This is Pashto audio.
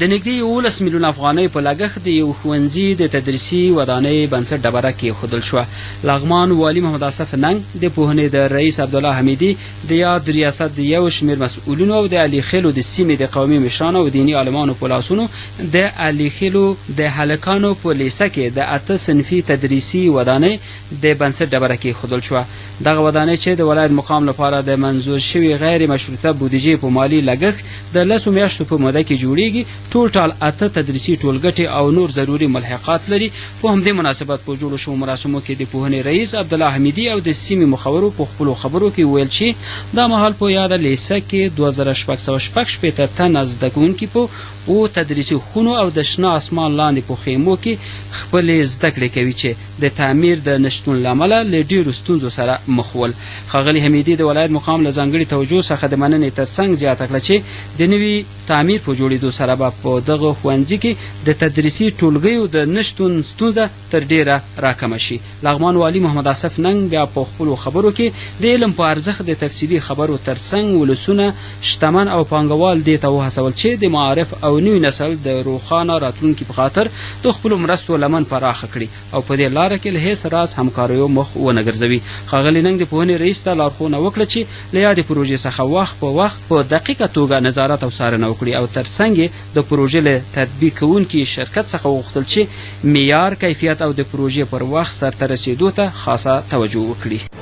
د نږدې 11 میلیونه افغانۍ په لګښت د یو ښوونځي د تدریسي ودانۍ بنسټ ډبره کېښودل شوه. لغمان والي محمد اصف ننګ د پوهنې د رئیس عبدالله حمیدي د یاد ریاست د یو شمېر مسؤلینو او د علي خیلو د سیمې د قومي مشرانو او دیني عالمانو په لاسونو د علي خیلو د هلکانو په لیسه کې د 8 صنفي تدریسي ودانۍ د بنسټ ډبره کېښودل شوه. دغه ودانۍ چې د ولایت مقام لپاره د منظور شوي غیر مشروطه بودیجې په مالي لګښت د 10 میاشتو په موده کې جوړیږي. ټول 8 تدریسي ټولګټې او نور ضروري ملحقات لري. په همدې مناسبت په جوړو شوو مراسمو کې د پوهنې رئیس عبدالله حمیدي او د سیمې مخورو په خپلو خبرو کې ویل چې دا مهال په یاده لیسه کې 2666 تنه زده کوونکي په او تدریسي خونو او د شنه اسمان لاندې په خیمو کې خپلې زده کړې کوي چې د تعمیر د نشتون له امله له ډېرو ستونزو سره مخ ول. ښاغلي حمیدي د ولایت مقام له ځانګړي توجه څخه د مننې ترڅنګ زیاته کړه چې د نوي تعمیر په جوړېدو سره به په دغه ښوونځي کې د تدریسي ټولګیو د نشتون ستونزه تر ډېره راکمه شي. لغمان والي محمد اصف ننګ بیا په خپلو خبرو کې د علم په ارزښت د تفصیلي خبرو ترڅنګ ولسونه شتمن او پانګوال دې ته وهڅول چې د معارف او نوي نسل د روښانه راتلونکي په خاطر د خپلو مرستو لمن پراخه کړي او په دې لاره کې له هېڅ راز همکاریو مخ ونه ګرځوي. ښاغلي ننګ د پوهنې رئیس ته لارښوونه وکړه چې له یادې پروژې څخه وخت په وخت په دقیقه توګه نظارت او څارنه وکړي او ترڅنګ یې د پروژې له تطبیق کوونکي شرکت څخه وغوښتل چې معیار، کیفیت او د پروژې پر وخت سرته رسېدو ته خاصه توجه وکړي.